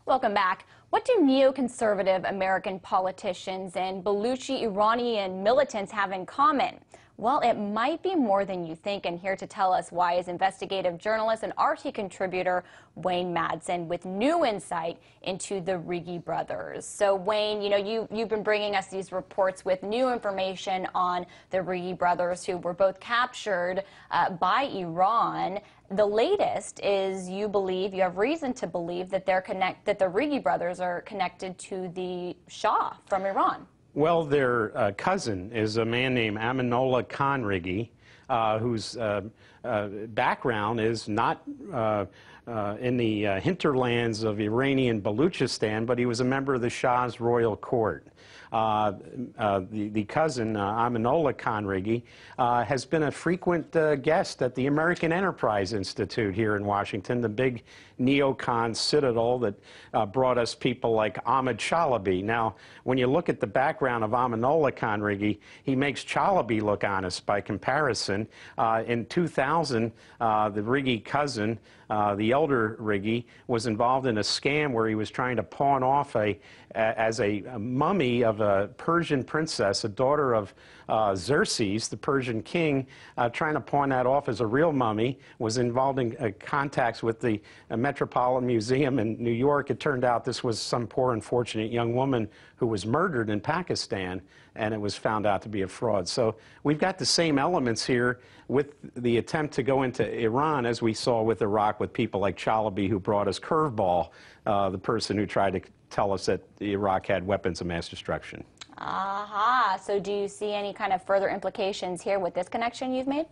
Welcome back. What do neoconservative American politicians and Baluchi Iranian militants have in common? Well, it might be more than you think, and here to tell us why is investigative journalist and RT contributor Wayne Madsen with new insight into the Rigi brothers. So Wayne, you've been bringing us these reports with new information on the Rigi brothers who were both captured by Iran. The latest is you have reason to believe that that the Rigi brothers are connected to the Shah from Iran. Well, their cousin is a man named Amanullah Khan Rigi, whose background is not in the hinterlands of Iranian Baluchistan, but he was a member of the Shah's royal court. The cousin, Amanullah Khan Rigi, has been a frequent guest at the American Enterprise Institute here in Washington, the big neocon citadel that brought us people like Ahmad Chalabi. Now, when you look at the background of Amanullah Khan Rigi, he makes Chalabi look honest by comparison. In 2000, the Rigi cousin, the elder Rigi, was involved in a scam where he was trying to pawn off as a mummy of a Persian princess, a daughter of Xerxes, the Persian king, trying to pawn that off as a real mummy, was involved in contacts with the Metropolitan Museum in New York. It turned out this was some poor, unfortunate young woman who was murdered in Pakistan, and it was found out to be a fraud. So we've got the same elements here with the attempt to go into Iran, as we saw with Iraq, with people like Chalabi, who brought us Curveball, the person who tried to tell us that Iraq had weapons of mass destruction. Aha. So do you see any kind of further implications here with this connection you've made?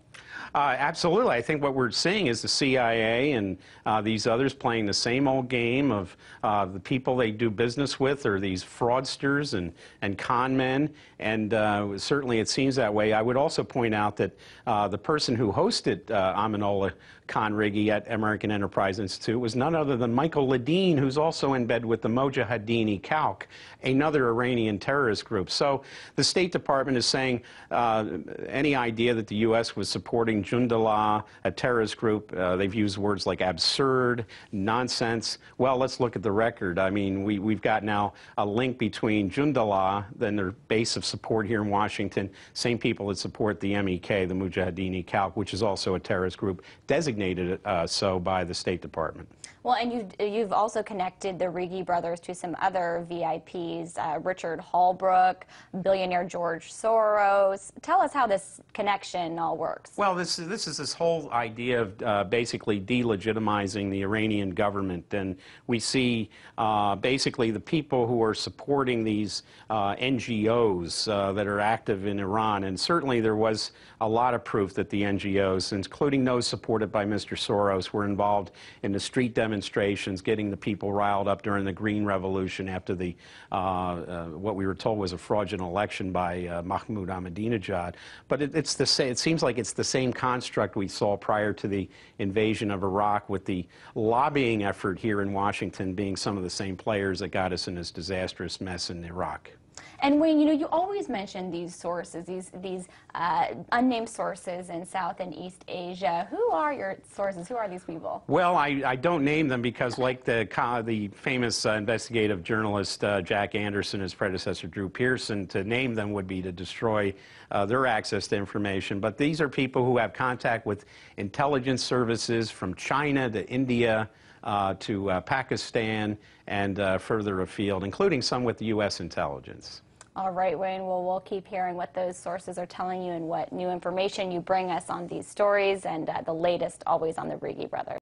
Absolutely. I think what we're seeing is the CIA and these others playing the same old game of the people they do business with are these fraudsters and con men, and certainly it seems that way. I would also point out that the person who hosted Amanullah Khan Rigi at American Enterprise Institute was none other than Michael Ledeen, who's also in bed with the Mojahedin Khalq, another Iranian terrorist group. So the State Department is saying any idea that the U.S. was supporting Jundallah, a terrorist group, they've used words like absurd, nonsense. Well, let's look at the record. I mean, we've got now a link between Jundallah and their base of support here in Washington, same people that support the MEK, the Mujahedin Khalq, which is also a terrorist group, designated so by the State Department. Well, and you've also connected the Rigi brothers to some other VIPs, Richard Holbrooke, billionaire George Soros. Tell us how this connection all works. Well, this is this whole idea of basically delegitimizing the Iranian government, and we see basically the people who are supporting these NGOs that are active in Iran, and certainly there was a lot of proof that the NGOs, including those supported by Mr. Soros, were involved in the street demonstrations, getting the people riled up during the Green Revolution after the what we were told was a fraudulent election by Mahmoud Ahmadinejad. But it's the same. It seems like it's the same construct we saw prior to the invasion of Iraq, with the lobbying effort here in Washington being some of the same players that got us in this disastrous mess in Iraq. And Wayne, you always mention these sources, these unnamed sources in South and East Asia. Who are your sources? Who are these people? Well, I don't name them because, like the famous investigative journalist Jack Anderson, his predecessor Drew Pearson, to name them would be to destroy their access to information. But these are people who have contact with intelligence services from China to India, to Pakistan and further afield, including some with the U.S. intelligence. All right, Wayne. Well, we'll keep hearing what those sources are telling you and what new information you bring us on these stories, and the latest always on the Rigi brothers.